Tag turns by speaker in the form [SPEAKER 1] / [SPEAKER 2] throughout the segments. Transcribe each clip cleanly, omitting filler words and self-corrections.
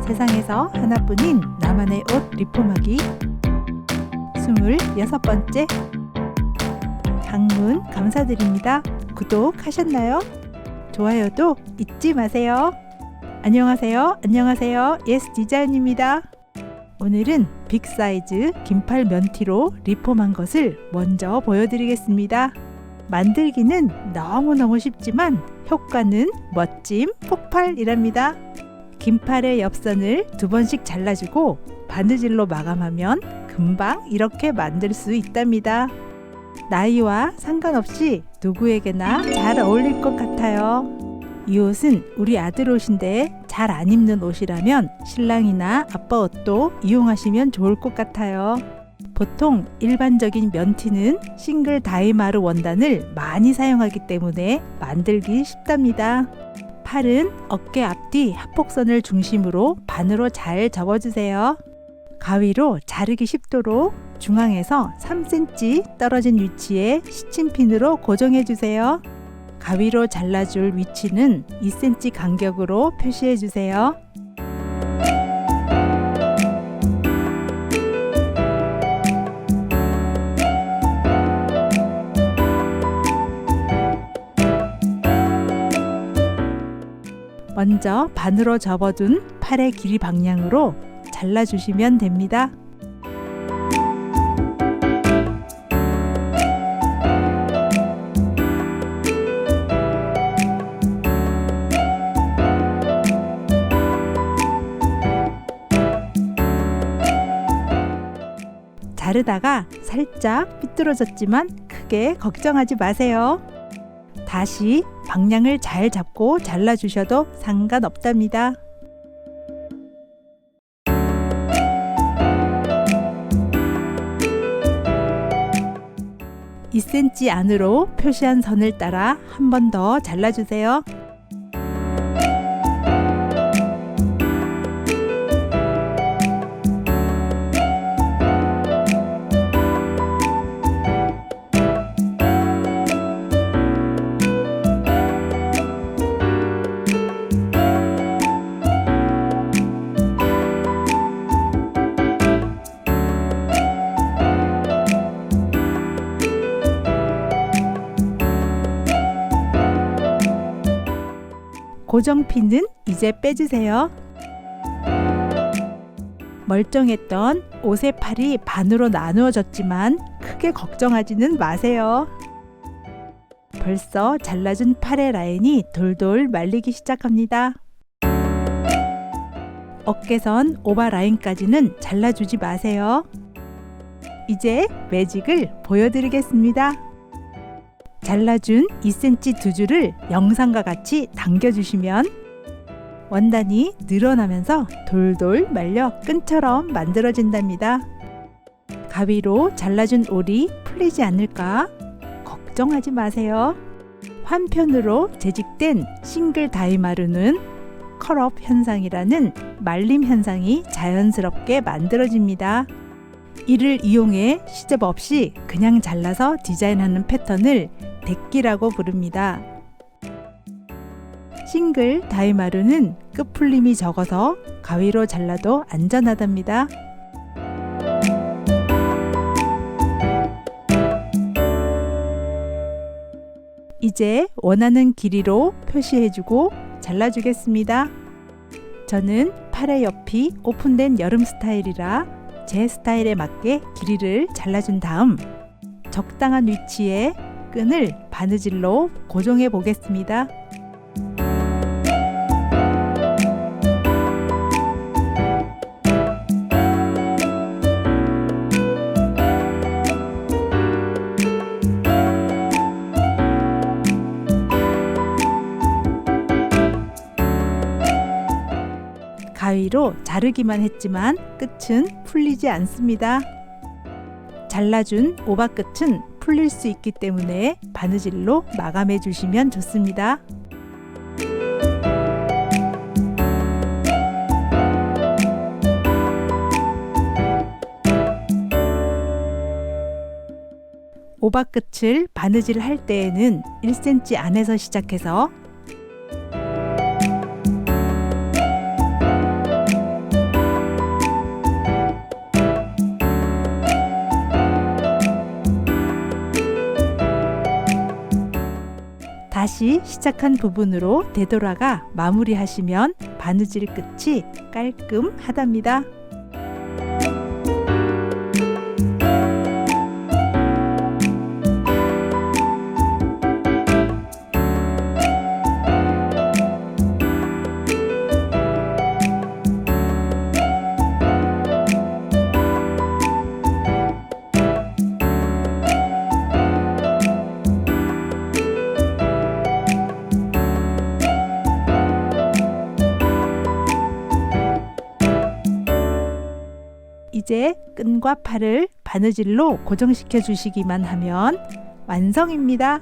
[SPEAKER 1] 세상에서 하나뿐인 나만의 옷 리폼하기 26번째. 방문 감사드립니다. 구독하셨나요? 좋아요도 잊지 마세요. 안녕하세요. 예스 디자인입니다. 오늘은 빅사이즈 긴팔 면티로 리폼한 것을 먼저 보여드리겠습니다. 만들기는 너무너무 쉽지만 효과는 멋짐 폭발이랍니다. 긴팔의 옆선을 2번씩 잘라주고 바느질로 마감하면 금방 이렇게 만들 수 있답니다. 나이와 상관없이 누구에게나 잘 어울릴 것 같아요. 이 옷은 우리 아들 옷인데 잘 안 입는 옷이라면 신랑이나 아빠 옷도 이용하시면 좋을 것 같아요. 보통 일반적인 면티는 싱글 다이마르 원단을 많이 사용하기 때문에 만들기 쉽답니다. 팔은 어깨 앞뒤 합폭선을 중심으로 반으로 잘 접어주세요. 가위로 자르기 쉽도록 중앙에서 3cm 떨어진 위치에 시침핀으로 고정해주세요. 가위로 잘라줄 위치는 2cm 간격으로 표시해주세요. 먼저 반으로 접어둔 팔의 길이 방향으로 잘라주시면 됩니다. 자르다가 살짝 삐뚤어졌지만 크게 걱정하지 마세요. 다시 방향을 잘 잡고 잘라주셔도 상관없답니다. (2cm) 안으로 표시한 선을 따라 한 번 더 잘라주세요. 고정핀은 이제 빼주세요. 멀쩡했던 옷의 팔이 반으로 나누어졌지만 크게 걱정하지는 마세요. 벌써 잘라준 팔의 라인이 돌돌 말리기 시작합니다. 어깨선 오바 라인까지는 잘라주지 마세요. 이제 매직을 보여드리겠습니다. 잘라준 2cm 두 줄을 영상과 같이 당겨주시면 원단이 늘어나면서 돌돌 말려 끈처럼 만들어진답니다. 가위로 잘라준 올이 풀리지 않을까 걱정하지 마세요. 한편으로 재직된 싱글 다이마르는 컬업 현상이라는 말림 현상이 자연스럽게 만들어집니다. 이를 이용해 시접 없이 그냥 잘라서 디자인하는 패턴을 데끼라고 부릅니다. 싱글 다이마르는 끝풀림이 적어서 가위로 잘라도 안전하답니다. 이제 원하는 길이로 표시해주고 잘라주겠습니다. 저는 팔의 옆이 오픈된 여름 스타일이라 제 스타일에 맞게 길이를 잘라준 다음 적당한 위치에 끈을 바느질로 고정해 보겠습니다. 가위로 자르기만 했지만 끝은 풀리지 않습니다. 잘라준 오바 끝은 풀릴 수 있기 때문에 바느질로 마감해 주시면 좋습니다. 오바 끝을 바느질 할 때에는 1cm 안에서 시작해서 다시 시작한 부분으로 되돌아가 마무리하시면 바느질 끝이 깔끔하답니다. 이제 끈과 팔을 바느질로 고정시켜 주시기만 하면 완성입니다.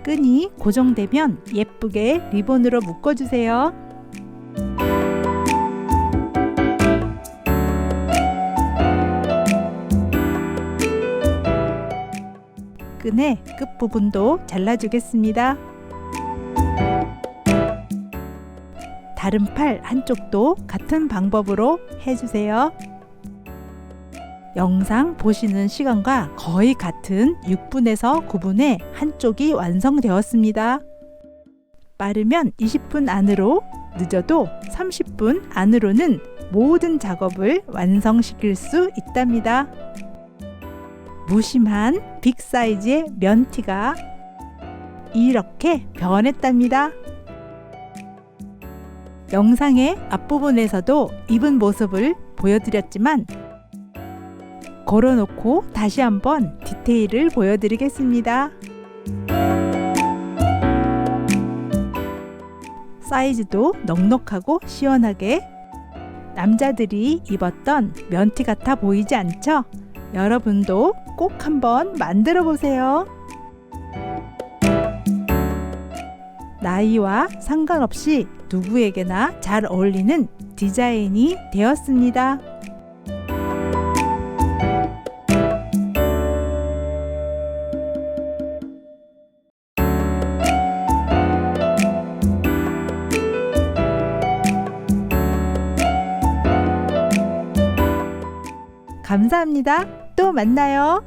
[SPEAKER 1] 끈이 고정되면 예쁘게 리본으로 묶어주세요. 끈의 끝부분도 잘라주겠습니다. 다른 팔 한쪽도 같은 방법으로 해주세요. 영상 보시는 시간과 거의 같은 6분에서 9분에 한쪽이 완성되었습니다. 빠르면 20분 안으로, 늦어도 30분 안으로는 모든 작업을 완성시킬 수 있답니다. 무심한 빅 사이즈의 면티가 이렇게 변했답니다. 영상의 앞부분에서도 입은 모습을 보여드렸지만 걸어놓고 다시 한번 디테일을 보여드리겠습니다. 사이즈도 넉넉하고 시원하게 남자들이 입었던 면티 같아 보이지 않죠? 여러분도 꼭 한번 만들어 보세요. 나이와 상관없이 누구에게나 잘 어울리는 디자인이 되었습니다. 감사합니다. 또 만나요.